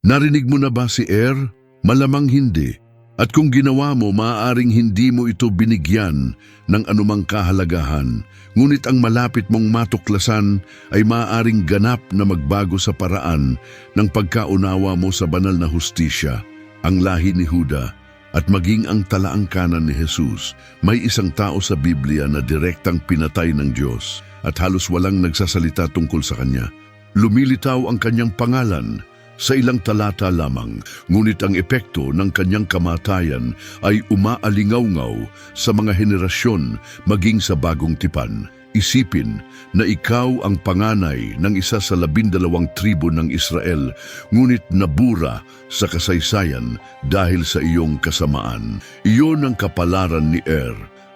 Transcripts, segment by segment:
Narinig mo na ba si Er? Malamang hindi. At kung ginawa mo, maaaring hindi mo ito binigyan ng anumang kahalagahan. Ngunit ang malapit mong matuklasan ay maaaring ganap na magbago sa paraan ng pagkaunawa mo sa banal na hustisya, ang lahi ni Juda, at maging ang talaang kanan ni Jesus. May isang tao sa Biblia na direktang pinatay ng Diyos at halos walang nagsasalita tungkol sa kanya. Lumilitaw ang kanyang pangalan sa ilang talata lamang, ngunit ang epekto ng kanyang kamatayan ay umaalingaw-ngaw sa mga henerasyon maging sa bagong tipan. Isipin na ikaw ang panganay ng isa sa 12 tribo ng Israel, ngunit nabura sa kasaysayan dahil sa iyong kasamaan. Iyon ang kapalaran ni Er.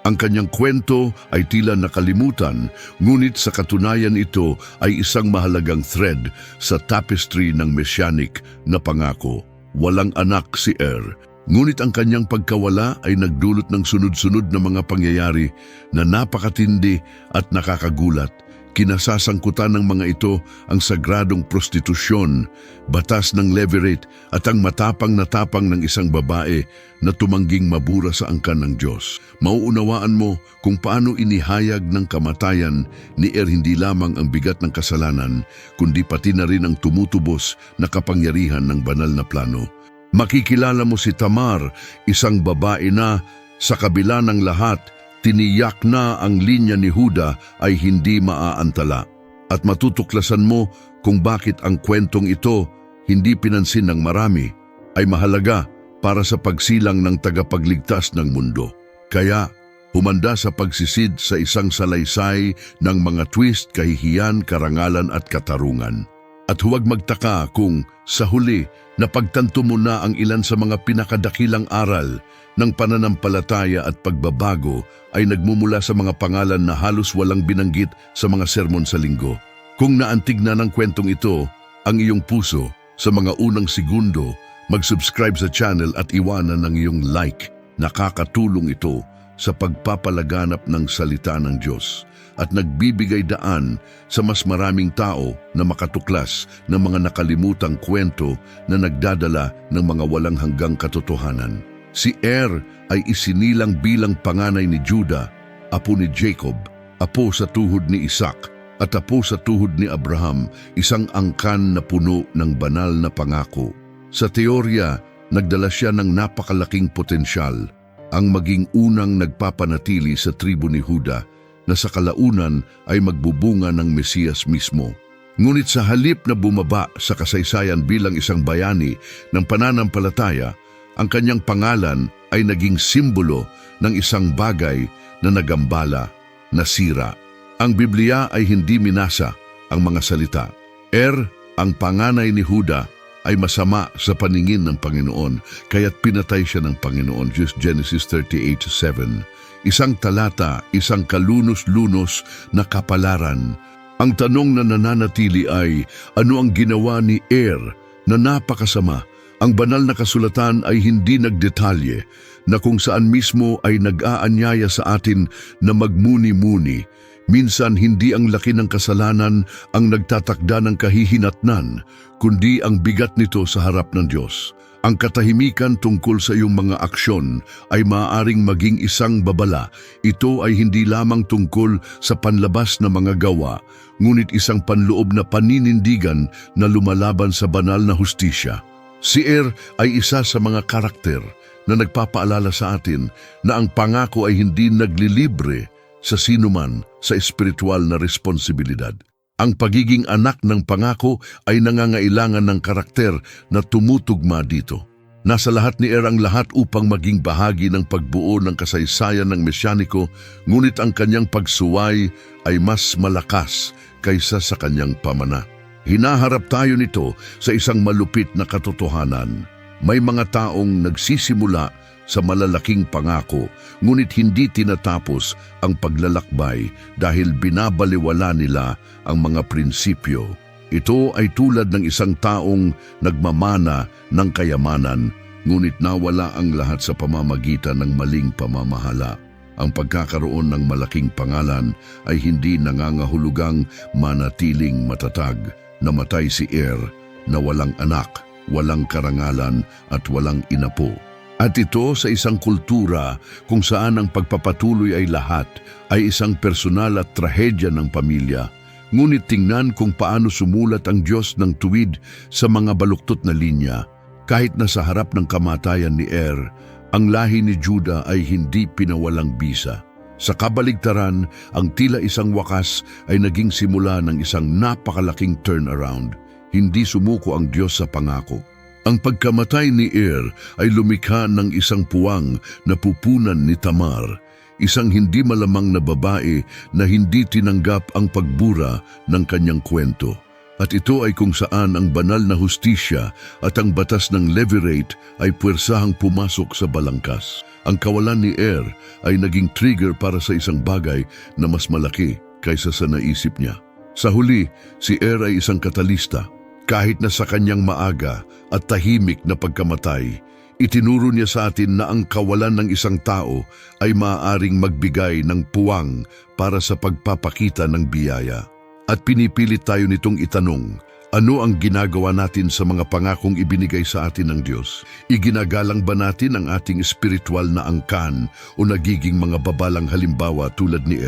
Ang kanyang kwento ay tila nakalimutan, ngunit sa katunayan ito ay isang mahalagang thread sa tapestry ng messianic na pangako. Walang anak si Er, ngunit ang kanyang pagkawala ay nagdulot ng sunod-sunod na mga pangyayari na napakatindi at nakakagulat. Kinasasangkutan ng mga ito ang sagradong prostitusyon, batas ng Levirate at ang matapang na tapang ng isang babae na tumangging mabura sa angkan ng Diyos. Mauunawaan mo kung paano inihayag ng kamatayan ni Er hindi lamang ang bigat ng kasalanan, kundi pati na rin ang tumutubos na kapangyarihan ng banal na plano. Makikilala mo si Tamar, isang babae na sa kabila ng lahat, tiniyak na ang linya ni Juda ay hindi maaantala. At matutuklasan mo kung bakit ang kwentong ito hindi pinansin ng marami ay mahalaga para sa pagsilang ng tagapagligtas ng mundo. Kaya humanda sa pagsisid sa isang salaysay ng mga twist, kahihiyan, karangalan at katarungan. At huwag magtaka kung sa huli napagtanto mo na ang ilan sa mga pinakadakilang aral ng pananampalataya at pagbabago ay nagmumula sa mga pangalan na halos walang binanggit sa mga sermon sa linggo. Kung naantig na ng kwentong ito ang iyong puso sa mga unang segundo, mag-subscribe sa channel at iwanan ng iyong like. Nakakatulong ito sa pagpapalaganap ng salita ng Diyos at nagbibigay daan sa mas maraming tao na makatuklas ng mga nakalimutang kwento na nagdadala ng mga walang hanggang katotohanan. Si Er ay isinilang bilang panganay ni Juda, apo ni Jacob, apo sa tuhod ni Isaac, at apo sa tuhod ni Abraham, isang angkan na puno ng banal na pangako. Sa teorya, nagdala siya ng napakalaking potensyal, ang maging unang nagpapanatili sa tribo ni Juda na sa kalaunan ay magbubunga ng Mesiyas mismo. Ngunit sa halip na bumaba sa kasaysayan bilang isang bayani ng pananampalataya, ang kanyang pangalan ay naging simbolo ng isang bagay na nagambala, nasira. Ang Biblia ay hindi minasa ang mga salita. Er, ang panganay ni Juda, ay masama sa paningin ng Panginoon, kaya't pinatay siya ng Panginoon. Genesis 38:7. Isang talata, isang kalunos-lunos na kapalaran. Ang tanong na nananatili ay, ano ang ginawa ni Er na napakasama? Ang banal na kasulatan ay hindi nagdetalye na kung saan mismo ay nag-aanyaya sa atin na magmuni-muni. Minsan hindi ang laki ng kasalanan ang nagtatakda ng kahihinatnan, kundi ang bigat nito sa harap ng Diyos. Ang katahimikan tungkol sa iyong mga aksyon ay maaaring maging isang babala. Ito ay hindi lamang tungkol sa panlabas na mga gawa, ngunit isang panloob na paninindigan na lumalaban sa banal na hustisya. Si Er ay isa sa mga karakter na nagpapaalala sa atin na ang pangako ay hindi naglilibre sa sinuman sa espiritual na responsibilidad. Ang pagiging anak ng pangako ay nangangailangan ng karakter na tumutugma dito. Nasa lahat ni Er ang lahat upang maging bahagi ng pagbuo ng kasaysayan ng Mesyaniko, ngunit ang kanyang pagsuway ay mas malakas kaysa sa kanyang pamana. Hinaharap tayo nito sa isang malupit na katotohanan. May mga taong nagsisimula sa malalaking pangako, ngunit hindi tinatapos ang paglalakbay dahil binabaliwala nila ang mga prinsipyo. Ito ay tulad ng isang taong nagmamana ng kayamanan, ngunit nawala ang lahat sa pamamagitan ng maling pamamahala. Ang pagkakaroon ng malaking pangalan ay hindi nangangahulugang manatiling matatag. Namatay si Er na walang anak, walang karangalan at walang inapo. At ito sa isang kultura kung saan ang pagpapatuloy ay lahat, ay isang personal at trahedya ng pamilya. Ngunit tingnan kung paano sumulat ang Diyos ng tuwid sa mga baluktot na linya. Kahit na sa harap ng kamatayan ni ang lahi ni Juda ay hindi pinawalang bisa. Sa kabaligtaran, ang tila isang wakas ay naging simula ng isang napakalaking turnaround. Hindi sumuko ang Diyos sa pangako. Ang pagkamatay ni ay lumikha ng isang puwang na pupunan ni Tamar, isang hindi malamang na babae na hindi tinanggap ang pagbura ng kanyang kwento. At ito ay kung saan ang banal na hustisya at ang batas ng levirate ay puwersahang pumasok sa balangkas. Ang kawalan ni ay naging trigger para sa isang bagay na mas malaki kaysa sa naisip niya. Sa huli, si ay isang katalista. Kahit na sa kanyang maaga at tahimik na pagkamatay, itinuro niya sa atin na ang kawalan ng isang tao ay maaaring magbigay ng puwang para sa pagpapakita ng biyaya. At pinipilit tayo nitong itanong, ano ang ginagawa natin sa mga pangakong ibinigay sa atin ng Diyos? Iginagalang ba natin ang ating espiritual na angkan o nagiging mga babalang halimbawa tulad ni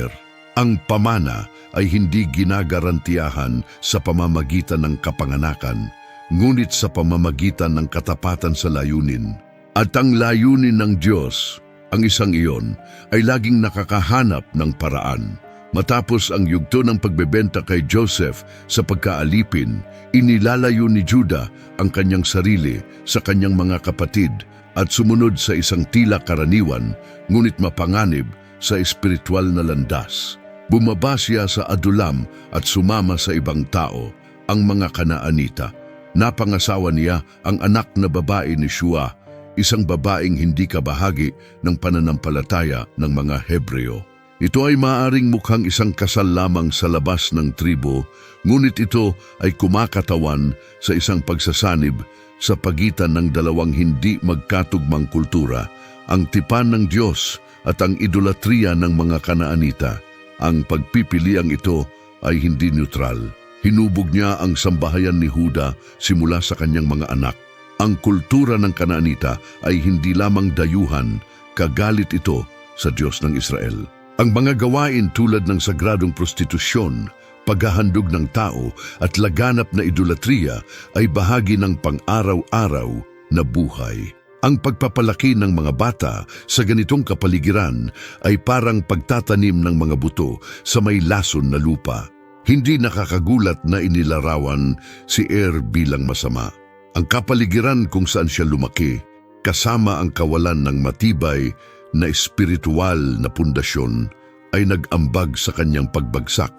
Ang pamana ay hindi ginagarantiyahan sa pamamagitan ng kapanganakan, ngunit sa pamamagitan ng katapatan sa layunin. At ang layunin ng Diyos, ang isang iyon, ay laging nakakahanap ng paraan. Matapos ang yugto ng pagbebenta kay Joseph sa pagkaalipin, inilalayo ni Juda ang kanyang sarili sa kanyang mga kapatid at sumunod sa isang tila karaniwan, ngunit mapanganib sa espiritual na landas. Bumaba siya sa Adulam at sumama sa ibang tao, ang mga Kanaanita. Napangasawa niya ang anak na babae ni Shua, isang babaeng hindi kabahagi ng pananampalataya ng mga Hebreo. Ito ay maaaring mukhang isang kasal lamang sa labas ng tribo, ngunit ito ay kumakatawan sa isang pagsasanib sa pagitan ng dalawang hindi magkatugmang kultura, ang tipan ng Diyos at ang idolatriya ng mga Kanaanita. Ang pagpipiliang ito ay hindi neutral. Hinubog niya ang sambahayan ni Huda simula sa kanyang mga anak. Ang kultura ng Kanaanita ay hindi lamang dayuhan, kagalit ito sa Diyos ng Israel. Ang mga gawain tulad ng sagradong prostitusyon, paghahandog ng tao at laganap na idolatriya ay bahagi ng pang-araw-araw na buhay. Ang pagpapalaki ng mga bata sa ganitong kapaligiran ay parang pagtatanim ng mga buto sa may lason na lupa. Hindi nakakagulat na inilarawan si bilang masama. Ang kapaligiran kung saan siya lumaki, kasama ang kawalan ng matibay na espiritual na pundasyon, ay nag-ambag sa kanyang pagbagsak.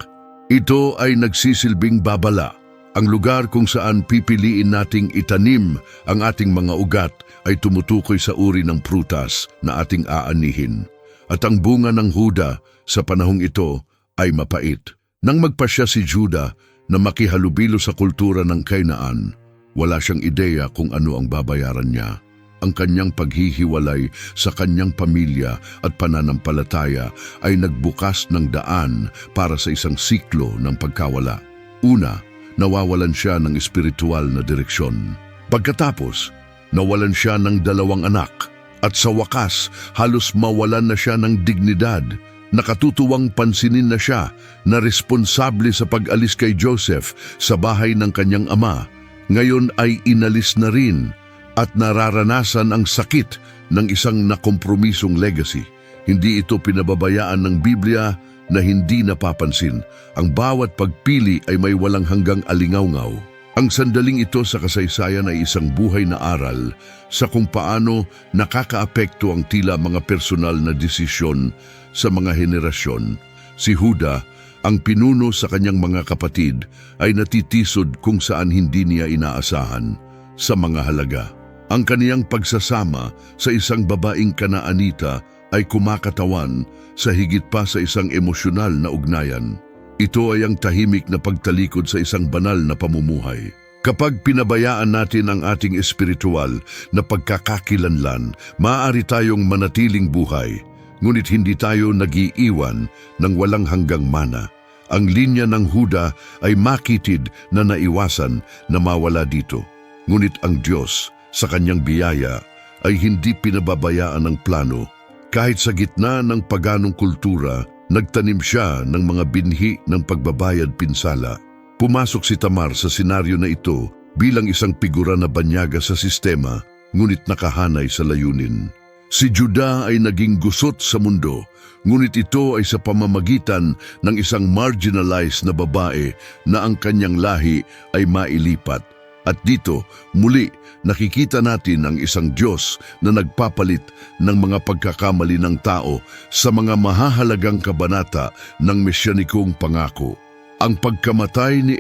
Ito ay nagsisilbing babala. Ang lugar kung saan pipiliin nating itanim ang ating mga ugat ay tumutukoy sa uri ng prutas na ating aanihin. At ang bunga ng Huda sa panahong ito ay mapait. Nang magpasya si Juda na makihalubilo sa kultura ng Kainaan, wala siyang ideya kung ano ang babayaran niya. Ang kanyang paghihiwalay sa kanyang pamilya at pananampalataya ay nagbukas ng daan para sa isang siklo ng pagkawala. Una, nawawalan siya ng espiritual na direksyon. Pagkatapos, nawalan siya ng 2 anak at sa wakas halos mawalan na siya ng dignidad. Nakatutuwang pansinin na siya na responsable sa pag-alis kay Joseph sa bahay ng kanyang ama. Ngayon ay inalis na rin at nararanasan ang sakit ng isang nakompromisong legacy. Hindi ito pinababayaan ng Biblia na hindi napapansin. Ang bawat pagpili ay may walang hanggang alingawngaw. Ang sandaling ito sa kasaysayan ay isang buhay na aral sa kung paano nakakaapekto ang tila mga personal na desisyon sa mga henerasyon. Si Huda, ang pinuno sa kanyang mga kapatid, ay natitisod kung saan hindi niya inaasahan sa mga halaga. Ang kaniyang pagsasama sa isang babaeng Kanaanita ay kumakatawan sa higit pa sa isang emosyonal na ugnayan. Ito ay ang tahimik na pagtalikod sa isang banal na pamumuhay. Kapag pinabayaan natin ang ating espiritual na pagkakakilanlan, maaari tayong manatiling buhay, ngunit hindi tayo nag-iiwan ng walang hanggang mana. Ang linya ng Huda ay makitid na naiwasan na mawala dito. Ngunit ang Diyos, sa kanyang biyaya, ay hindi pinababayaan ng plano. Kahit sa gitna ng paganong kultura, nagtanim siya ng mga binhi ng pagbabayad pinsala. Pumasok si Tamar sa senaryo na ito bilang isang figura na banyaga sa sistema, ngunit nakahanay sa layunin. Si Judah ay naging gusot sa mundo, ngunit ito ay sa pamamagitan ng isang marginalized na babae na ang kanyang lahi ay mailipat. At dito, muli, nakikita natin ang isang Diyos na nagpapalit ng mga pagkakamali ng tao sa mga mahahalagang kabanata ng mesyanikong pangako. Ang pagkamatay ni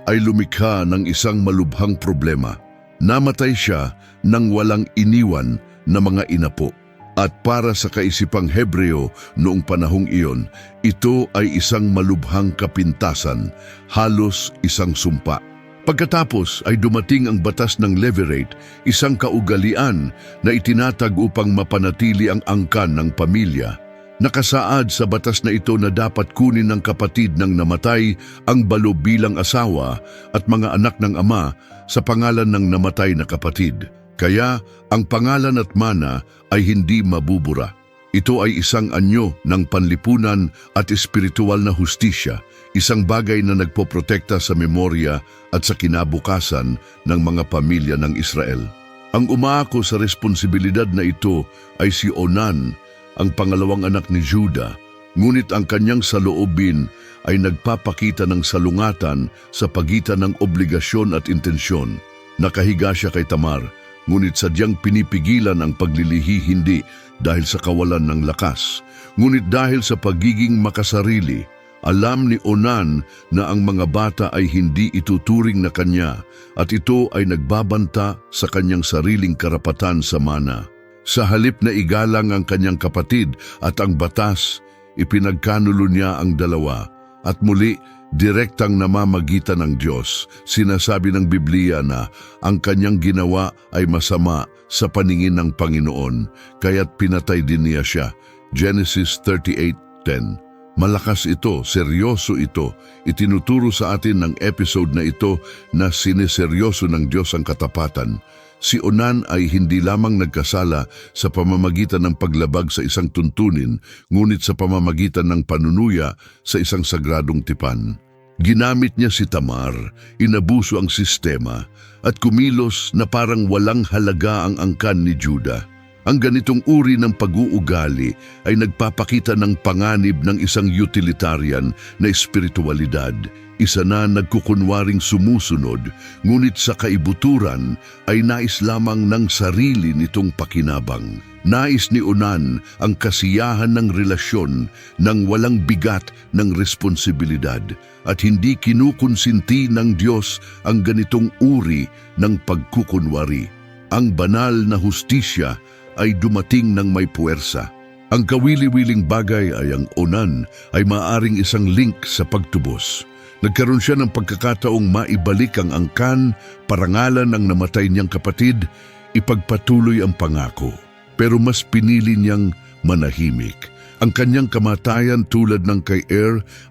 ay lumikha ng isang malubhang problema. Namatay siya nang walang iniwan na mga inapo. At para sa kaisipang Hebreo noong panahong iyon, ito ay isang malubhang kapintasan, halos isang sumpa. Pagkatapos ay dumating ang batas ng Levirate, isang kaugalian na itinatag upang mapanatili ang angkan ng pamilya. Nakasaad sa batas na ito na dapat kunin ng kapatid ng namatay ang balo bilang asawa at mga anak ng ama sa pangalan ng namatay na kapatid. Kaya ang pangalan at mana ay hindi mabubura. Ito ay isang anyo ng panlipunan at espiritual na hustisya, isang bagay na nagpoprotekta sa memorya at sa kinabukasan ng mga pamilya ng Israel. Ang umaako sa responsibilidad na ito ay si Onan, ang pangalawang anak ni Judah, ngunit ang kanyang saloobin ay nagpapakita ng salungatan sa pagitan ng obligasyon at intensyon. Nakahiga siya kay Tamar, ngunit sadyang pinipigilan ang paglilihi hindi dahil sa kawalan ng lakas, ngunit dahil sa pagiging makasarili. Alam ni Onan na ang mga bata ay hindi ituturing na kanya at ito ay nagbabanta sa kanyang sariling karapatan sa mana. Sa halip na igalang ang kanyang kapatid at ang batas, ipinagkanulo niya ang dalawa at muli direktang namamagitan ng Diyos. Sinasabi ng Biblia na ang kanyang ginawa ay masama sa paningin ng Panginoon, kaya't pinatay din niya siya. Genesis 38:10. Malakas ito, seryoso ito. Itinuturo sa atin ng episode na ito na sineseryoso ng Diyos ang katapatan. Si Onan ay hindi lamang nagkasala sa pamamagitan ng paglabag sa isang tuntunin, ngunit sa pamamagitan ng panunuya sa isang sagradong tipan. Ginamit niya si Tamar, inabuso ang sistema, at kumilos na parang walang halaga ang angkan ni Judah. Ang ganitong uri ng pag-uugali ay nagpapakita ng panganib ng isang utilitarian na espiritualidad, isa na nagkukunwaring sumusunod, ngunit sa kaibuturan ay nais lamang ng sarili nitong pakinabang. Nais ni Onan ang kasiyahan ng relasyon nang walang bigat ng responsibilidad at hindi kinukonsinti ng Diyos ang ganitong uri ng pagkukunwari. Ang banal na hustisya ay dumating ng may puwersa. Ang kawili-wiling bagay ay ang Onan ay maaring isang link sa pagtubos. Nagkaroon siya ng pagkakataong maibalik ang angkan, parangalan ng namatay niyang kapatid, ipagpatuloy ang pangako. Pero mas pinili niyang manahimik. Ang kanyang kamatayan tulad ng kay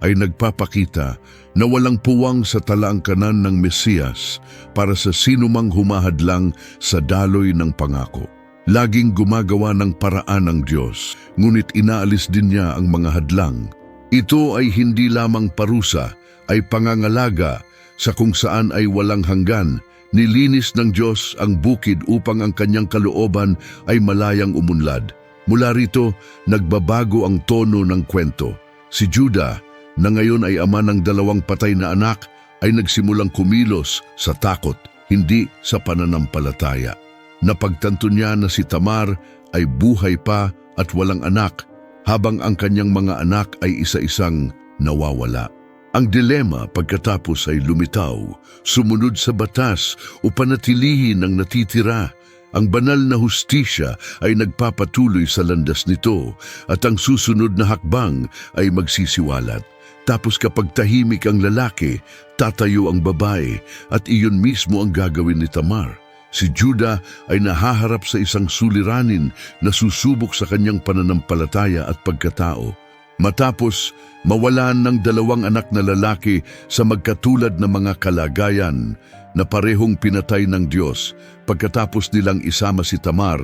ay nagpapakita na walang puwang sa talaangkanan ng Mesiyas para sa sinumang humahadlang sa daloy ng pangako. Laging gumagawa ng paraan ng Diyos, ngunit inaalis din niya ang mga hadlang. Ito ay hindi lamang parusa, ay pangangalaga sa kung saan ay walang hanggan. Nilinis ng Diyos ang bukid upang ang kanyang kalooban ay malayang umunlad. Mula rito, nagbabago ang tono ng kwento. Si Judah, na ngayon ay ama ng 2 patay na anak, ay nagsimulang kumilos sa takot, hindi sa pananampalataya. Napagtanto niya na si Tamar ay buhay pa at walang anak, habang ang kanyang mga anak ay isa-isang nawawala. Ang dilema pagkatapos ay lumitaw, sumunod sa batas o panatilihin ang natitira. Ang banal na hustisya ay nagpapatuloy sa landas nito at ang susunod na hakbang ay magsisiwalat. Tapos kapag tahimik ang lalaki, tatayo ang babae at iyon mismo ang gagawin ni Tamar. Si Judah ay nahaharap sa isang suliranin na susubok sa kanyang pananampalataya at pagkatao. Matapos mawalan ng 2 anak na lalaki sa magkatulad na mga kalagayan na parehong pinatay ng Diyos, pagkatapos nilang isama si Tamar,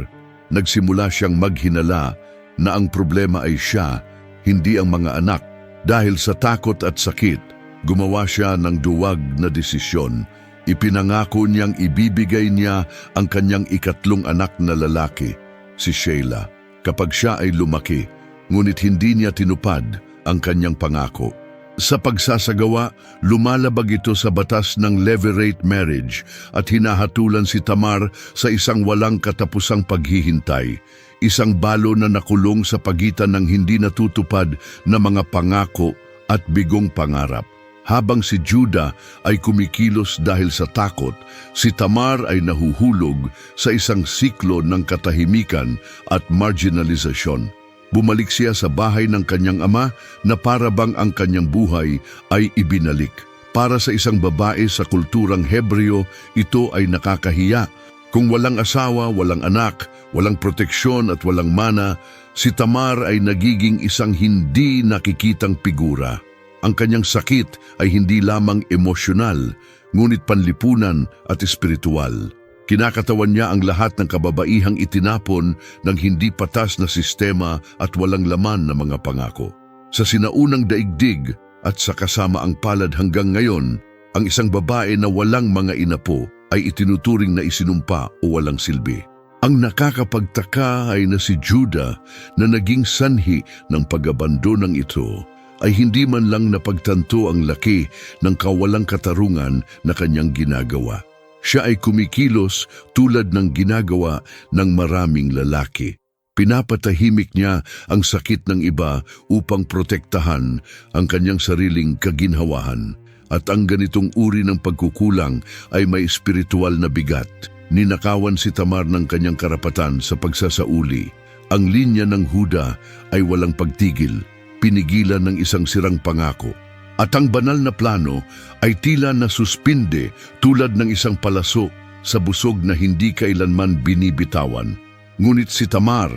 nagsimula siyang maghinala na ang problema ay siya, hindi ang mga anak. Dahil sa takot at sakit, gumawa siya ng duwag na desisyon. Ipinangako niyang ibibigay niya ang kanyang 3 anak na lalaki, si Sheila, kapag siya ay lumaki, ngunit hindi niya tinupad ang kanyang pangako. Sa pagsasagawa, lumalabag ito sa batas ng levirate marriage at hinahatulan si Tamar sa isang walang katapusang paghihintay, isang balo na nakulong sa pagitan ng hindi natutupad na mga pangako at bigong pangarap. Habang si Judah ay kumikilos dahil sa takot, si Tamar ay nahuhulog sa isang siklo ng katahimikan at marginalisasyon. Bumalik siya sa bahay ng kanyang ama na para bang ang kanyang buhay ay ibinalik. Para sa isang babae sa kulturang Hebreo, ito ay nakakahiya. Kung walang asawa, walang anak, walang proteksyon at walang mana, si Tamar ay nagiging isang hindi nakikitang figura. Ang kanyang sakit ay hindi lamang emosyonal, ngunit panlipunan at espiritual. Kinakatawan niya ang lahat ng kababaihang itinapon ng hindi patas na sistema at walang laman na mga pangako. Sa sinaunang daigdig at sa kasama ang palad hanggang ngayon, ang isang babae na walang mga inapo ay itinuturing na isinumpa o walang silbi. Ang nakakapagtaka ay na si Judah na naging sanhi ng pag-abandonang ito ay hindi man lang napagtanto ang laki ng kawalang katarungan na kanyang ginagawa. Siya ay kumikilos tulad ng ginagawa ng maraming lalaki. Pinapatahimik niya ang sakit ng iba upang protektahan ang kanyang sariling kaginhawahan. At ang ganitong uri ng pagkukulang ay may espiritual na bigat. Ninakawan si Tamar ng kanyang karapatan sa pagsasauli. Ang linya ng Huda ay walang pagtigil, pinigilan ng isang sirang pangako. At ang banal na plano ay tila nasuspinde tulad ng isang palaso sa busog na hindi kailanman binibitawan. Ngunit si Tamar,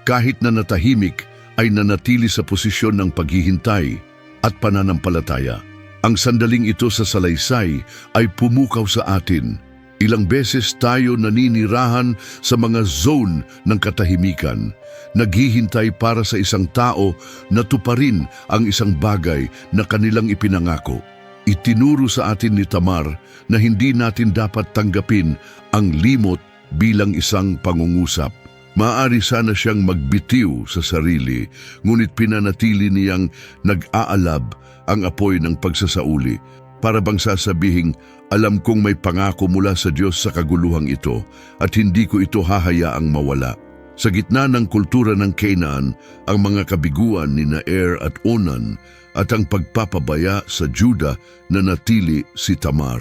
kahit na natahimik, ay nanatili sa posisyon ng paghihintay at pananampalataya. Ang sandaling ito sa salaysay ay pumukaw sa atin. Ilang beses tayo naninirahan sa mga zone ng katahimikan, naghihintay para sa isang tao na tuparin ang isang bagay na kanilang ipinangako. Itinuro sa atin ni Tamar na hindi natin dapat tanggapin ang limot bilang isang pangungusap. Maaari sana siyang magbitiw sa sarili, ngunit pinanatili niyang nag-aalab ang apoy ng pagsasauli. Para bang sasabihing, alam kong may pangako mula sa Diyos sa kaguluhang ito at hindi ko ito hahayaang mawala. Sa gitna ng kultura ng Canaan, ang mga kabiguan ni Er at Onan at ang pagpapabaya sa Judah na natili si Tamar.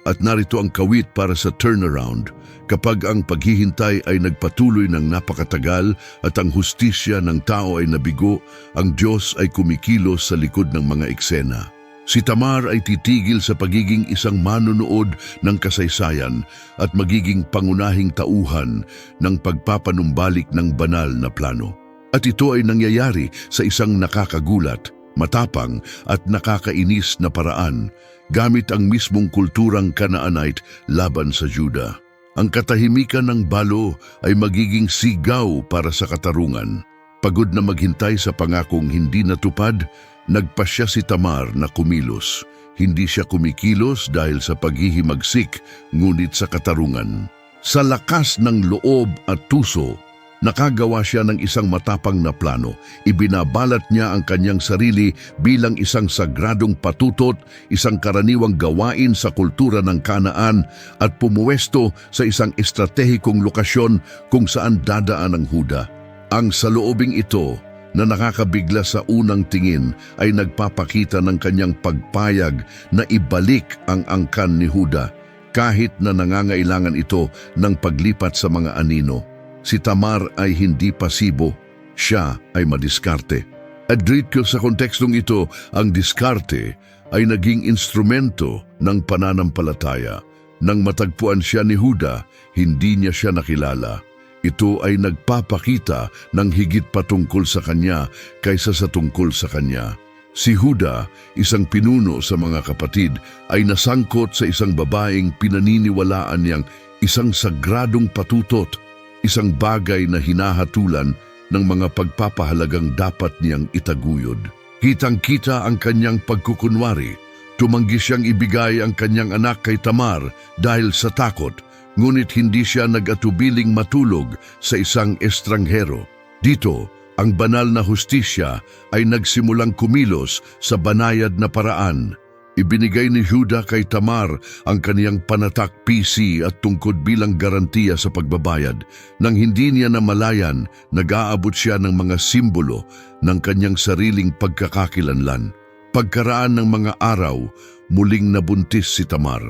At narito ang kawit para sa turnaround. Kapag ang paghihintay ay nagpatuloy ng napakatagal at ang hustisya ng tao ay nabigo, ang Diyos ay kumikilos sa likod ng mga eksena. Si Tamar ay titigil sa pagiging isang manunood ng kasaysayan at magiging pangunahing tauhan ng pagpapanumbalik ng banal na plano. At ito ay nangyayari sa isang nakakagulat, matapang at nakakainis na paraan gamit ang mismong kulturang Canaanite laban sa Judah. Ang katahimikan ng balo ay magiging sigaw para sa katarungan. Pagod na maghintay sa pangakong hindi natupad, nagpasya si Tamar na kumilos. Hindi siya kumikilos dahil sa paghihimagsik, ngunit sa katarungan. Sa lakas ng loob at tuso, nakagawa siya ng isang matapang na plano. Ibinabalat niya ang kanyang sarili bilang isang sagradong patutot, isang karaniwang gawain sa kultura ng Kanaan at pumuwesto sa isang estratehikong lokasyon kung saan dadaan ang Huda. Ang saloobing ito na nakakabigla sa unang tingin ay nagpapakita ng kanyang pagpayag na ibalik ang angkan ni Huda kahit na nangangailangan ito ng paglipat sa mga anino. Si Tamar ay hindi pasibo, siya ay madiskarte. At dito sa kontekstong ito, ang diskarte ay naging instrumento ng pananampalataya. Nang matagpuan siya ni Huda, hindi niya siya nakilala. Ito ay nagpapakita ng higit patungkol sa kanya kaysa sa tungkol sa kanya. Si Juda, isang pinuno sa mga kapatid, ay nasangkot sa isang babaeng pinaniniwalaan niyang isang sagradong patutot, isang bagay na hinahatulan ng mga pagpapahalagang dapat niyang itaguyod. Kitang-kita ang kanyang pagkukunwari. Tumanggi siyang ibigay ang kanyang anak kay Tamar dahil sa takot, ngunit hindi siya nag-atubiling matulog sa isang estranghero. Dito, ang banal na hustisya ay nagsimulang kumilos sa banayad na paraan. Ibinigay ni Juda kay Tamar ang kaniyang panatak PC at tungkod bilang garantiya sa pagbabayad. Nang hindi niya namalayan, nag-aabot siya ng mga simbolo ng kanyang sariling pagkakakilanlan. Pagkaraan ng mga araw, muling nabuntis si Tamar.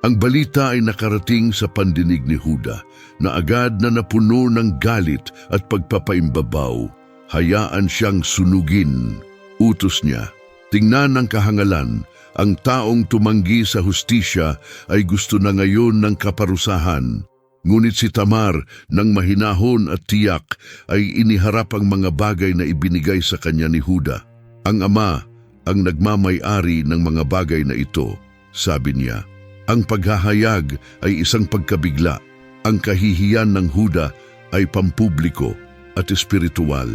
Ang balita ay nakarating sa pandinig ni Juda na agad na napuno ng galit at pagpapaimbabaw. Hayaan siyang sunugin. Utos niya, tingnan ng kahangalan, ang taong tumanggi sa hustisya ay gusto na ngayon ng kaparusahan. Ngunit si Tamar, nang mahinahon at tiyak, ay iniharap ang mga bagay na ibinigay sa kanya ni Juda. Ang ama ang nagmamay-ari ng mga bagay na ito, sabi niya. Ang paghahayag ay isang pagkabigla. Ang kahihiyan ng Juda ay pampubliko at espiritual.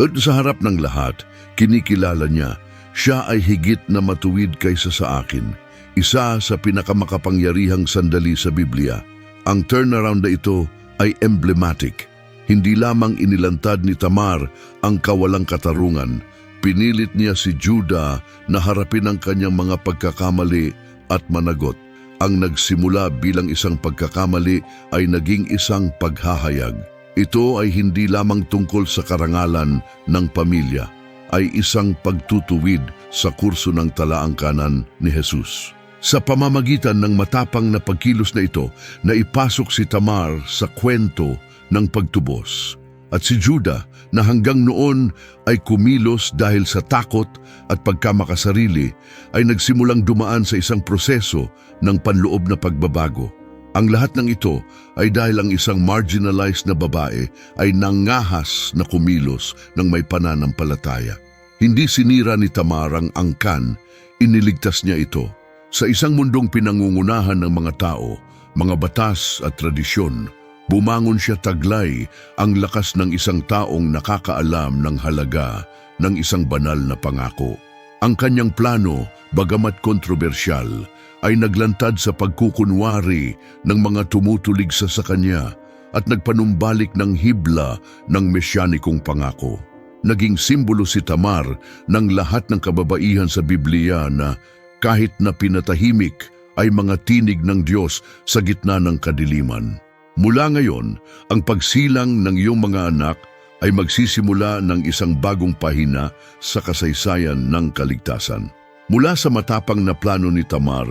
At sa harap ng lahat, kinikilala niya, siya ay higit na matuwid kaysa sa akin. Isa sa pinakamakapangyarihang sandali sa Biblia. Ang turnaround na ito ay emblematic. Hindi lamang inilantad ni Tamar ang kawalang katarungan, pinilit niya si Juda na harapin ang kanyang mga pagkakamali at managot. Ang nagsimula bilang isang pagkakamali ay naging isang paghahayag. Ito ay hindi lamang tungkol sa karangalan ng pamilya, ay isang pagtutuwid sa kurso ng talaang kanan ni Jesus. Sa pamamagitan ng matapang na pagkilos na ito, naipasok si Tamar sa kwento ng pagtubos. At si Juda na hanggang noon ay kumilos dahil sa takot at pagkamakasarili ay nagsimulang dumaan sa isang proseso ng panloob na pagbabago. Ang lahat ng ito ay dahil ang isang marginalized na babae ay nangahas na kumilos ng may pananampalataya. Hindi sinira ni Tamar ang angkan, iniligtas niya ito. Sa isang mundong pinangungunahan ng mga tao, mga batas at tradisyon, bumangon siya taglay ang lakas ng isang taong nakakaalam ng halaga ng isang banal na pangako. Ang kanyang plano, bagamat kontrobersyal, ay naglantad sa pagkukunwari ng mga tumutulig sa kanya at nagpanumbalik ng hibla ng mesyanikong pangako. Naging simbolo si Tamar ng lahat ng kababaihan sa Biblia na kahit na pinatahimik ay mga tinig ng Diyos sa gitna ng kadiliman. Mula ngayon, ang pagsilang ng iyong mga anak ay magsisimula ng isang bagong pahina sa kasaysayan ng kaligtasan. Mula sa matapang na plano ni Tamar,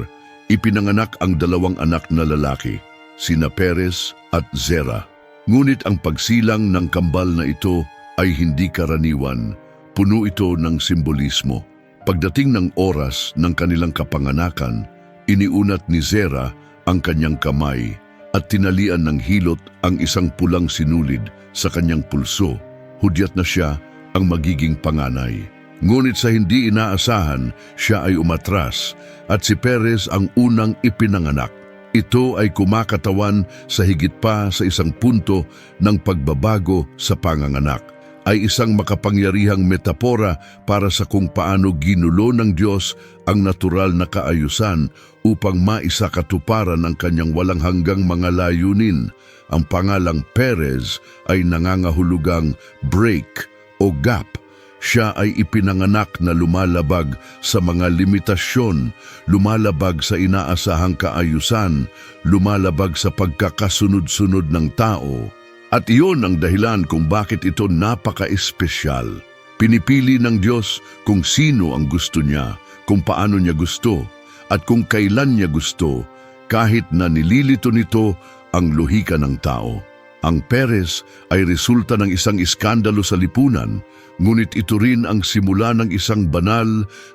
ipinanganak ang dalawang anak na lalaki, sina Perez at Zerah. Ngunit ang pagsilang ng kambal na ito ay hindi karaniwan, puno ito ng simbolismo. Pagdating ng oras ng kanilang kapanganakan, iniunat ni Zerah ang kanyang kamay at tinalian ng hilot ang isang pulang sinulid sa kanyang pulso. Hudyat na siya ang magiging panganay. Ngunit sa hindi inaasahan, siya ay umatras at si Perez ang unang ipinanganak. Ito ay kumakatawan sa higit pa sa isang punto ng pagbabago sa panganganak. Ay isang makapangyarihang metapora para sa kung paano ginulo ng Diyos ang natural na kaayusan upang maisakatuparan ang kanyang walang hanggang mga layunin. Ang pangalang Perez ay nangangahulugang break o gap. Siya ay ipinanganak na lumalabag sa mga limitasyon, lumalabag sa inaasahang kaayusan, lumalabag sa pagkakasunod-sunod ng tao. At iyon ang dahilan kung bakit ito napaka-espesyal. Pinipili ng Diyos kung sino ang gusto niya, kung paano niya gusto, at kung kailan niya gusto, kahit na nililito nito ang lohika ng tao. Ang Perez ay resulta ng isang iskandalo sa lipunan, ngunit ito rin ang simula ng isang banal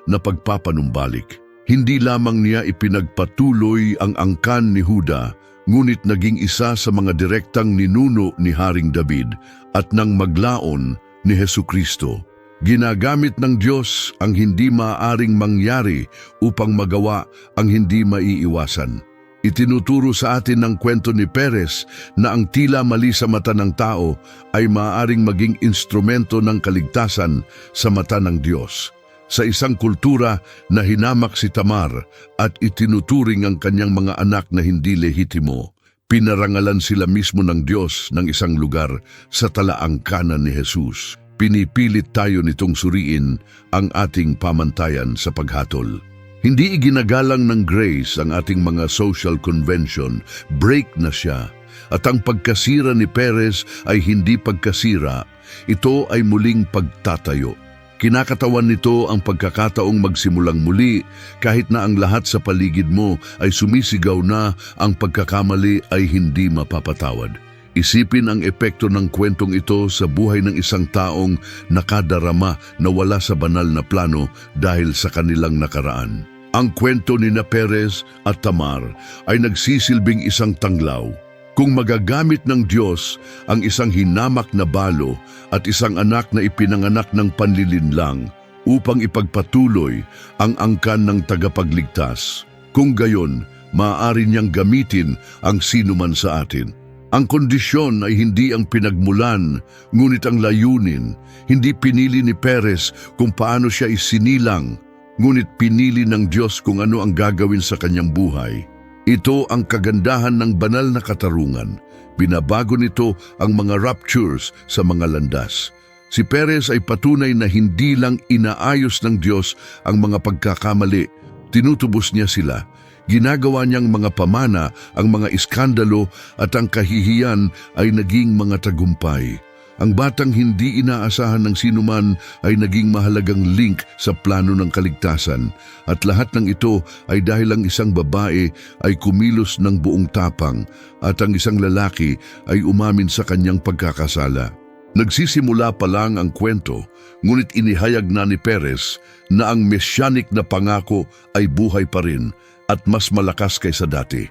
na pagpapanumbalik. Hindi lamang niya ipinagpatuloy ang angkan ni Juda, ngunit naging isa sa mga direktang ninuno ni Haring David at nang maglaon ni Hesukristo. Ginagamit ng Diyos ang hindi maaaring mangyari upang magawa ang hindi maiiwasan. Itinuturo sa atin ng kwento ni Perez na ang tila mali sa mata ng tao ay maaaring maging instrumento ng kaligtasan sa mata ng Diyos. Sa isang kultura na hinamak si Tamar at itinuturing ang kanyang mga anak na hindi lehitimo, pinarangalan sila mismo ng Diyos ng isang lugar sa talaang kanan ni Jesus. Pinipilit tayo nitong suriin ang ating pamantayan sa paghatol. Hindi iginagalang ng grace ang ating mga social convention, break na siya. At ang pagkasira ni Perez ay hindi pagkasira, ito ay muling pagtatayo. Kinakatawan nito ang pagkakataong magsimulang muli kahit na ang lahat sa paligid mo ay sumisigaw na ang pagkakamali ay hindi mapapatawad. Isipin ang epekto ng kwentong ito sa buhay ng isang taong nakadarama na wala sa banal na plano dahil sa kanilang nakaraan. Ang kwento ni Perez at Tamar ay nagsisilbing isang tanglaw. Kung magagamit ng Diyos ang isang hinamak na balo at isang anak na ipinanganak ng panlilinlang upang ipagpatuloy ang angkan ng tagapagligtas, kung gayon, maaari niyang gamitin ang sinuman sa atin. Ang kondisyon ay hindi ang pinagmulan, ngunit ang layunin. Hindi pinili ni Perez kung paano siya isinilang, ngunit pinili ng Diyos kung ano ang gagawin sa kanyang buhay. Ito ang kagandahan ng banal na katarungan. Binabago nito ang mga ruptures sa mga landas. Si Perez ay patunay na hindi lang inaayos ng Diyos ang mga pagkakamali, tinutubos niya sila. Ginagawa niyang mga pamana ang mga iskandalo at ang kahihiyan ay naging mga tagumpay. Ang batang hindi inaasahan ng sinuman ay naging mahalagang link sa plano ng kaligtasan. At lahat ng ito ay dahil ang isang babae ay kumilos ng buong tapang at ang isang lalaki ay umamin sa kanyang pagkakasala. Nagsisimula pa lang ang kwento, ngunit inihayag na ni Perez na ang messianic na pangako ay buhay pa rin at mas malakas kaysa dati.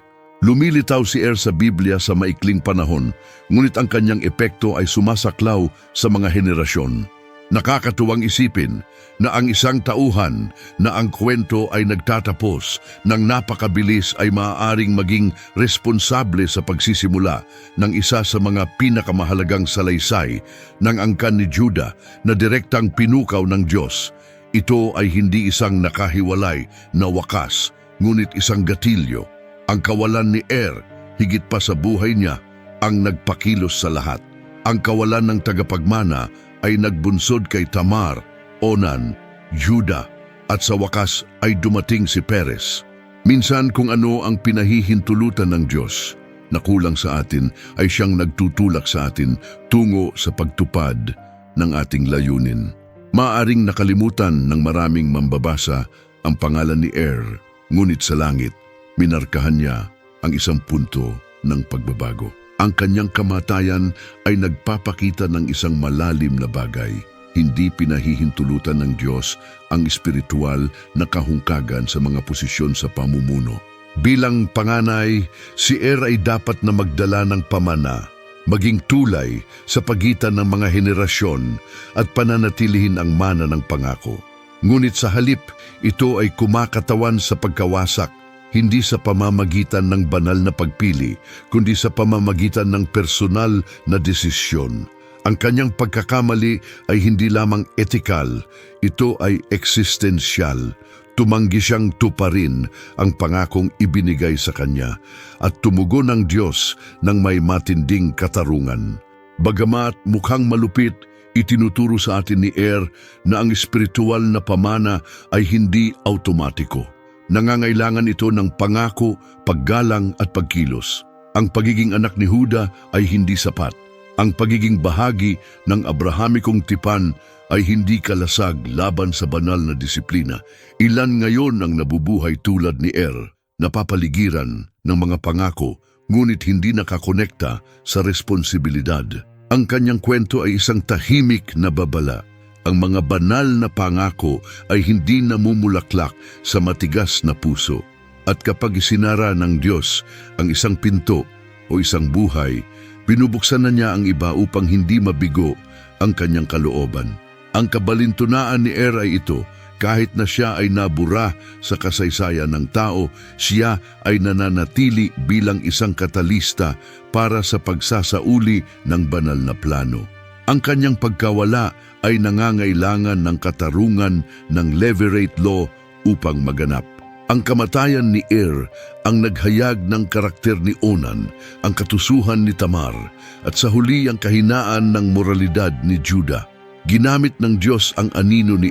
Lumilitaw si sa Biblia sa maikling panahon, ngunit ang kanyang epekto ay sumasaklaw sa mga henerasyon. Nakakatuwang isipin na ang isang tauhan na ang kwento ay nagtatapos ng napakabilis ay maaaring maging responsable sa pagsisimula ng isa sa mga pinakamahalagang salaysay ng angkan ni Judah na direktang pinukaw ng Diyos. Ito ay hindi isang nakahiwalay na wakas, ngunit isang gatilyo. Ang kawalan ni higit pa sa buhay niya, ang nagpakilos sa lahat. Ang kawalan ng tagapagmana ay nagbunsod kay Tamar, Onan, Judah, at sa wakas ay dumating si Perez. Minsan kung ano ang pinahihintulutan ng Diyos na kulang sa atin ay siyang nagtutulak sa atin tungo sa pagtupad ng ating layunin. Maaring nakalimutan ng maraming mambabasa ang pangalan ni ngunit sa langit, minarkahan niya ang isang punto ng pagbabago. Ang kanyang kamatayan ay nagpapakita ng isang malalim na bagay. Hindi pinahihintulutan ng Diyos ang espiritual na kahungkagan sa mga posisyon sa pamumuno. Bilang panganay, si ay dapat na magdala ng pamana, maging tulay sa pagitan ng mga henerasyon at pananatilihin ang mana ng pangako. Ngunit sa halip, ito ay kumakatawan sa pagkawasak, hindi sa pamamagitan ng banal na pagpili, kundi sa pamamagitan ng personal na desisyon. Ang kanyang pagkakamali ay hindi lamang etikal, ito ay eksistensyal. Tumanggi siyang tuparin ang pangakong ibinigay sa kanya at tumugon ng Diyos ng may matinding katarungan. Bagamat mukhang malupit, itinuturo sa atin ni na ang espiritual na pamana ay hindi automatiko. Nangangailangan ito ng pangako, paggalang at pagkilos. Ang pagiging anak ni Juda ay hindi sapat. Ang pagiging bahagi ng Abrahamikong tipan ay hindi kalasag laban sa banal na disiplina. Ilan ngayon ang nabubuhay tulad ni napapaligiran ng mga pangako, ngunit hindi nakakonekta sa responsibilidad. Ang kanyang kwento ay isang tahimik na babala. Ang mga banal na pangako ay hindi namumulaklak sa matigas na puso. At kapag isinara ng Diyos ang isang pinto o isang buhay, binubuksan na niya ang iba upang hindi mabigo ang kanyang kalooban. Ang kabalintunaan ni ay ito, kahit na siya ay nabura sa kasaysayan ng tao, siya ay nananatili bilang isang katalista para sa pagsasauli ng banal na plano. Ang kanyang pagkawala ay nangangailangan ng katarungan ng levirate law upang maganap. Ang kamatayan ni ang naghayag ng karakter ni Onan, ang katusuhan ni Tamar, at sa huli ang kahinaan ng moralidad ni Judah. Ginamit ng Diyos ang anino ni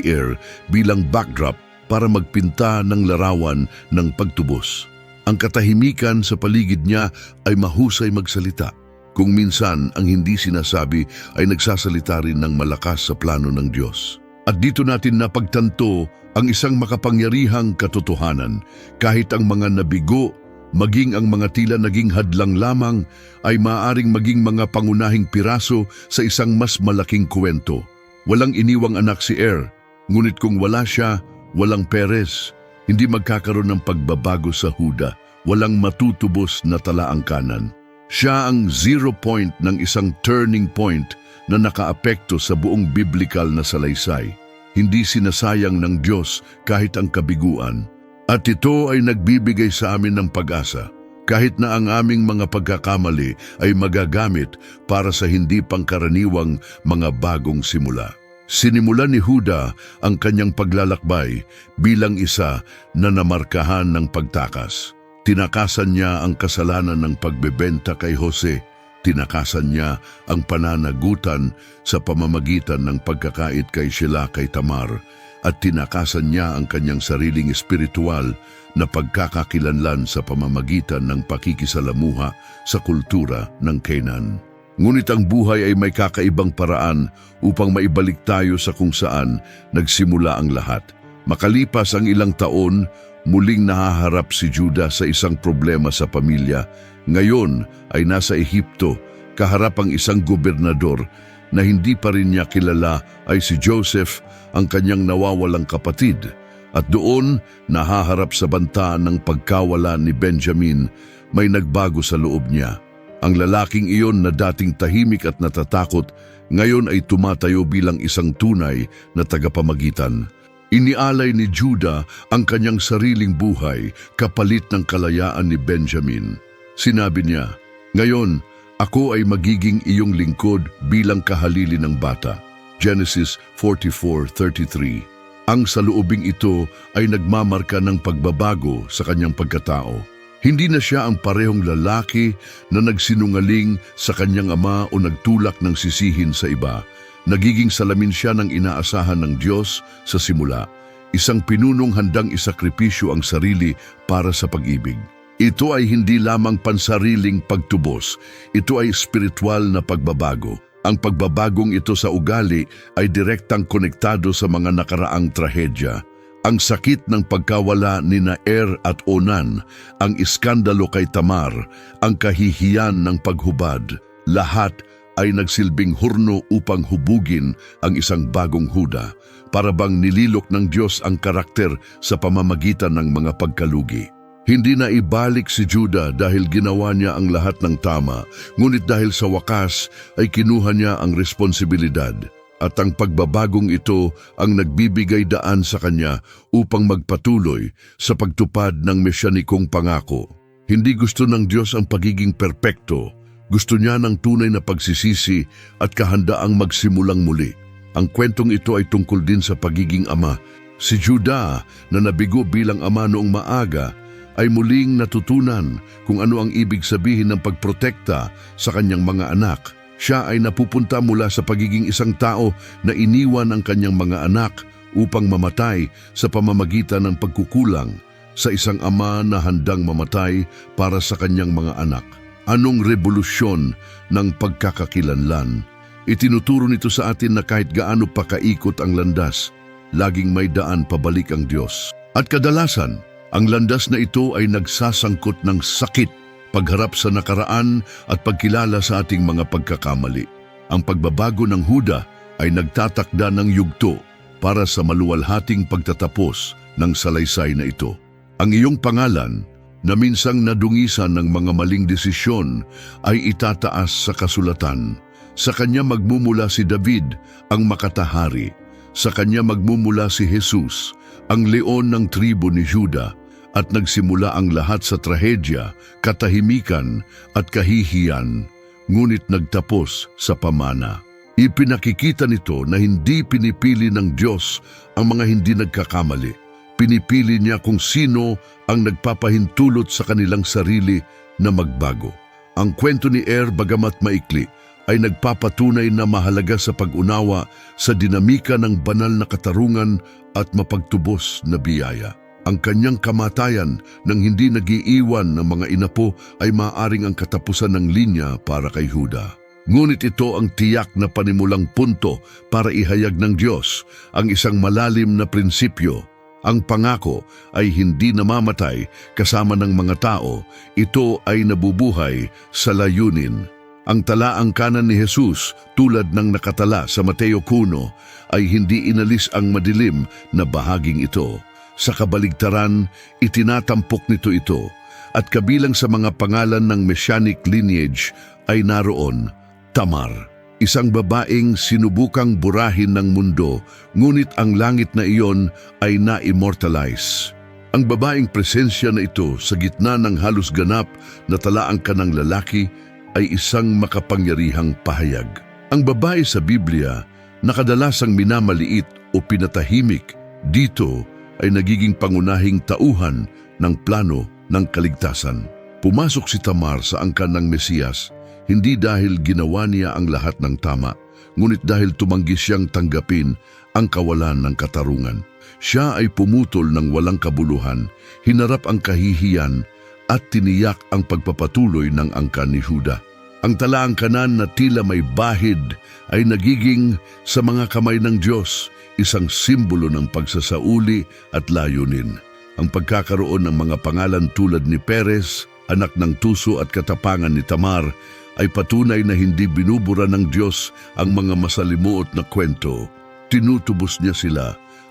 bilang backdrop para magpinta ng larawan ng pagtubos. Ang katahimikan sa paligid niya ay mahusay magsalita. Kung minsan ang hindi sinasabi ay nagsasalita rin ng malakas sa plano ng Diyos. At dito natin napagtanto ang isang makapangyarihang katotohanan. Kahit ang mga nabigo, maging ang mga tila naging hadlang lamang, ay maaaring maging mga pangunahing piraso sa isang mas malaking kwento. Walang iniwang anak si ngunit kung wala siya, walang Perez. Hindi magkakaroon ng pagbabago sa Huda. Walang matutubos na talaang kanan. Siya ang 0 point ng isang turning point na nakaapekto sa buong biblical na salaysay. Hindi sinasayang ng Diyos kahit ang kabiguan. At ito ay nagbibigay sa amin ng pag-asa. Kahit na ang aming mga pagkakamali ay magagamit para sa hindi pangkaraniwang mga bagong simula. Sinimulan ni Huda ang kanyang paglalakbay bilang isa na namarkahan ng pagtakas. Tinakasan niya ang kasalanan ng pagbebenta kay Jose. Tinakasan niya ang pananagutan sa pamamagitan ng pagkakait kay Shelah kay Tamar. At tinakasan niya ang kanyang sariling espiritual na pagkakakilanlan sa pamamagitan ng pakikisalamuha sa kultura ng Canaan. Ngunit ang buhay ay may kakaibang paraan upang maibalik tayo sa kung saan nagsimula ang lahat. Makalipas ang ilang taon, muling nahaharap si Judah sa isang problema sa pamilya. Ngayon ay nasa Ehipto, kaharap ang isang gobernador na hindi pa rin niya kilala ay si Joseph, ang kanyang nawawalang kapatid. At doon, nahaharap sa banta ng pagkawala ni Benjamin, may nagbago sa loob niya. Ang lalaking iyon na dating tahimik at natatakot, ngayon ay tumatayo bilang isang tunay na tagapamagitan. Inialay ni Judah ang kanyang sariling buhay kapalit ng kalayaan ni Benjamin. Sinabi niya, "Ngayon, ako ay magiging iyong lingkod bilang kahalili ng bata." Genesis 44:33. Ang saloobing ito ay nagmamarka ng pagbabago sa kanyang pagkatao. Hindi na siya ang parehong lalaki na nagsinungaling sa kanyang ama o nagtulak ng sisihin sa iba. Nagiging salamin siya ng inaasahan ng Diyos sa simula. Isang pinunong handang isakripisyo ang sarili para sa pag-ibig. Ito ay hindi lamang pansariling pagtubos. Ito ay spiritual na pagbabago. Ang pagbabagong ito sa ugali ay direktang konektado sa mga nakaraang trahedya. Ang sakit ng pagkawala ni at Onan, ang iskandalo kay Tamar, ang kahihiyan ng paghubad, lahat ay nagsilbing hurno upang hubugin ang isang bagong Huda, para bang nililok ng Diyos ang karakter sa pamamagitan ng mga pagkalugi. Hindi na ibalik si Judah dahil ginawa niya ang lahat ng tama, ngunit dahil sa wakas ay kinuha niya ang responsibilidad. At ang pagbabagong ito ang nagbibigay daan sa kanya upang magpatuloy sa pagtupad ng mesyanikong pangako. Hindi gusto ng Diyos ang pagiging perpekto. Gusto niya ng tunay na pagsisisi at kahandaang magsimulang muli. Ang kwentong ito ay tungkol din sa pagiging ama. Si Judah na nabigo bilang ama noong maaga ay muling natutunan kung ano ang ibig sabihin ng pagprotekta sa kanyang mga anak. Siya ay napupunta mula sa pagiging isang tao na iniwan ang kanyang mga anak upang mamatay sa pamamagitan ng pagkukulang sa isang ama na handang mamatay para sa kanyang mga anak. Anong revolusyon ng pagkakakilanlan? Itinuturo nito sa atin na kahit gaano pa kaikot ang landas, laging may daan pabalik ang Diyos. At kadalasan, ang landas na ito ay nagsasangkot ng sakit, pagharap sa nakaraan at pagkilala sa ating mga pagkakamali. Ang pagbabago ng Huda ay nagtatakda ng yugto para sa maluwalhating pagtatapos ng salaysay na ito. Ang iyong pangalan na minsang nadungisan ng mga maling desisyon ay itataas sa kasulatan. Sa kanya magmumula si David, ang makatahari. Sa kanya magmumula si Jesus, ang leon ng tribo ni Juda, at nagsimula ang lahat sa trahedya, katahimikan at kahihiyan, ngunit nagtapos sa pamana. Ipinakikita nito na hindi pinipili ng Diyos ang mga hindi nagkakamali. Pinipili niya kung sino ang nagpapahintulot sa kanilang sarili na magbago. Ang kwento ni bagamat maikli, ay nagpapatunay na mahalaga sa pag-unawa sa dinamika ng banal na katarungan at mapagtubos na biyaya. Ang kanyang kamatayan nang hindi nagiiwan ng mga inapo ay maaaring ang katapusan ng linya para kay Juda. Ngunit ito ang tiyak na panimulang punto para ihayag ng Diyos ang isang malalim na prinsipyo. Ang pangako ay hindi namamatay kasama ng mga tao, ito ay nabubuhay sa layunin. Ang talaang kanan ni Jesus, tulad ng nakatala sa Mateo 1, ay hindi inalis ang madilim na bahaging ito. Sa kabaligtaran, itinatampok nito ito, at kabilang sa mga pangalan ng Messianic lineage ay naroon Tamar, isang babaeng sinubukang burahin ng mundo, ngunit ang langit na iyon ay na-immortalize. Ang babaeng presensya na ito sa gitna ng halos ganap na talaang kanang lalaki ay isang makapangyarihang pahayag. Ang babae sa Biblia na kadalasang minamaliit o pinatahimik, dito ay nagiging pangunahing tauhan ng plano ng kaligtasan. Pumasok si Tamar sa angkan ng Mesiyas, hindi dahil ginawa niya ang lahat ng tama, ngunit dahil tumanggi siyang tanggapin ang kawalan ng katarungan. Siya ay pumutol ng walang kabuluhan, hinarap ang kahihiyan, at tiniyak ang pagpapatuloy ng angkan ni Juda. Ang talaang kanan na tila may bahid ay nagiging sa mga kamay ng Diyos, isang simbolo ng pagsasauli at layunin. Ang pagkakaroon ng mga pangalan tulad ni Perez, anak ng tuso at katapangan ni Tamar, ay patunay na hindi binubura ng Diyos ang mga masalimuot na kwento. Tinutubos niya sila,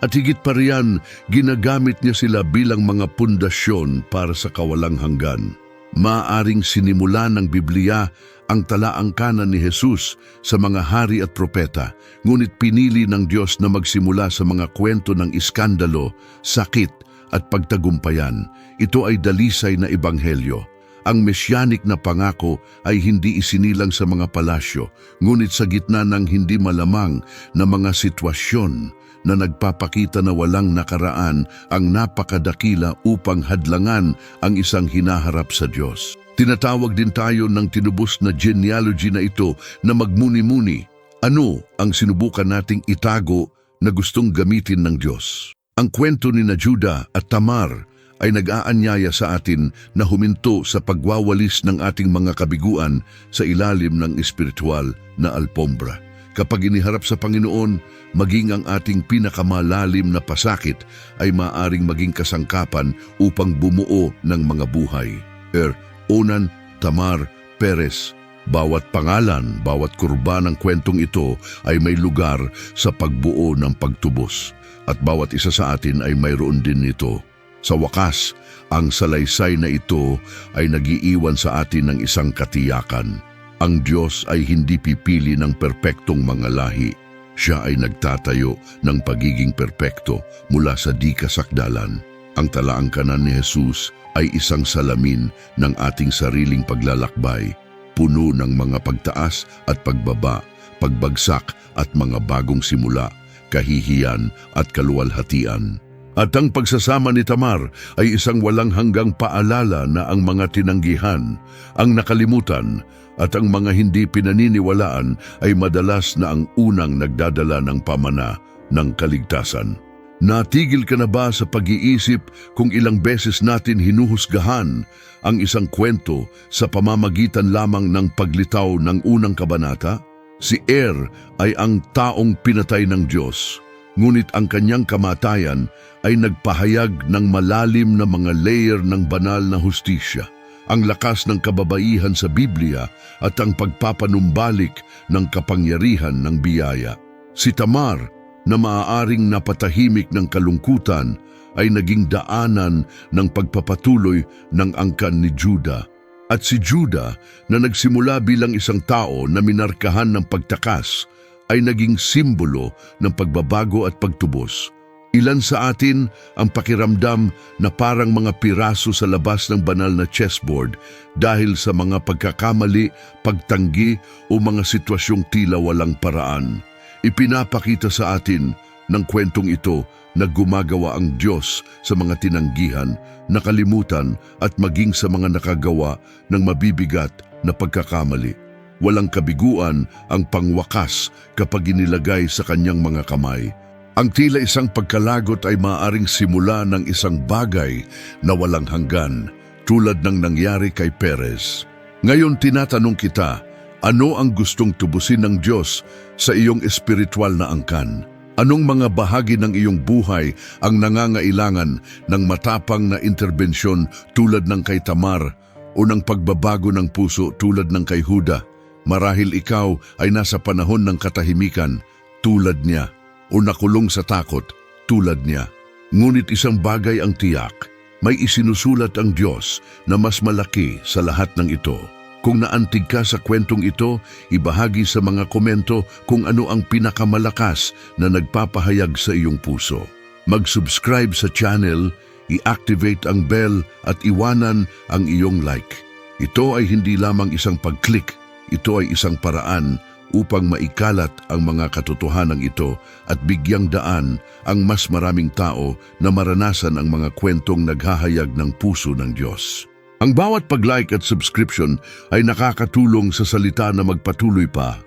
at higit pa riyan, ginagamit niya sila bilang mga pundasyon para sa kawalang hanggan. Maaring sinimula ng Biblia ang talaang kanan ni Jesus sa mga hari at propeta, ngunit pinili ng Diyos na magsimula sa mga kwento ng iskandalo, sakit at pagtagumpayan. Ito ay dalisay na ebanghelyo. Ang mesianic na pangako ay hindi isinilang sa mga palasyo, ngunit sa gitna ng hindi malamang na mga sitwasyon na nagpapakita na walang nakaraan ang napakadakila upang hadlangan ang isang hinaharap sa Diyos. Tinatawag din tayo ng tinubos na genealogy na ito na magmuni-muni. Ano ang sinubukan nating itago na gustong gamitin ng Diyos? Ang kwento ni Juda at Tamar ay nag-aanyaya sa atin na huminto sa pagwawalis ng ating mga kabiguan sa ilalim ng espiritual na alpombra. Kapag iniharap sa Panginoon, maging ang ating pinakamalalim na pasakit ay maaring maging kasangkapan upang bumuo ng mga buhay. Onan, Tamar, Perez, bawat pangalan, bawat kurba ng kwentong ito ay may lugar sa pagbuo ng pagtubos. At bawat isa sa atin ay mayroon din nito. Sa wakas, ang salaysay na ito ay nagiiwan sa atin ng isang katiyakan. Ang Diyos ay hindi pipili ng perpektong mga lahi. Siya ay nagtatayo ng pagiging perpekto mula sa di kasakdalan. Ang talaang kanan ni Jesus ay isang salamin ng ating sariling paglalakbay, puno ng mga pagtaas at pagbaba, pagbagsak at mga bagong simula, kahihiyan at kaluwalhatian. At ang pagsasama ni Tamar ay isang walang hanggang paalala na ang mga tinanggihan, ang nakalimutan, at ang mga hindi pinaniniwalaan ay madalas na ang unang nagdadala ng pamana ng kaligtasan. Natigil ka na ba sa pag-iisip kung ilang beses natin hinuhusgahan ang isang kwento sa pamamagitan lamang ng paglitaw ng unang kabanata? Si ay ang taong pinatay ng Diyos, ngunit ang kanyang kamatayan ay nagpahayag ng malalim na mga layer ng banal na hustisya, ang lakas ng kababaihan sa Biblia at ang pagpapanumbalik ng kapangyarihan ng biyaya. Si Tamar na maaaring napatahimik ng kalungkutan ay naging daanan ng pagpapatuloy ng angkan ni Judah. At si Judah na nagsimula bilang isang tao na minarkahan ng pagtakas ay naging simbolo ng pagbabago at pagtubos. Ilan sa atin ang pakiramdam na parang mga piraso sa labas ng banal na chessboard dahil sa mga pagkakamali, pagtanggi o mga sitwasyong tila walang paraan. Ipinapakita sa atin ng kwentong ito na gumagawa ang Diyos sa mga tinanggihan, nakalimutan at maging sa mga nakagawa ng mabibigat na pagkakamali. Walang kabiguan ang pangwakas kapag inilagay sa kanyang mga kamay. Ang tila isang pagkalagot ay maaaring simula ng isang bagay na walang hanggan, tulad ng nangyari kay Perez. Ngayon tinatanong kita, ano ang gustong tubusin ng Diyos sa iyong espiritual na angkan? Anong mga bahagi ng iyong buhay ang nangangailangan ng matapang na interbensyon tulad ng kay Tamar o ng pagbabago ng puso tulad ng kay Judah? Marahil ikaw ay nasa panahon ng katahimikan tulad niya o nakulong sa takot tulad niya. Ngunit isang bagay ang tiyak, may isinusulat ang Diyos na mas malaki sa lahat ng ito. Kung naantig ka sa kwentong ito, ibahagi sa mga komento kung ano ang pinakamalakas na nagpapahayag sa iyong puso. Mag-subscribe sa channel, i-activate ang bell at iwanan ang iyong like. Ito ay hindi lamang isang pag-click, ito ay isang paraan upang maikalat ang mga katotohanan ito at bigyang daan ang mas maraming tao na maranasan ang mga kwentong naghahayag ng puso ng Diyos. Ang bawat pag-like at subscription ay nakakatulong sa salita na magpatuloy pa.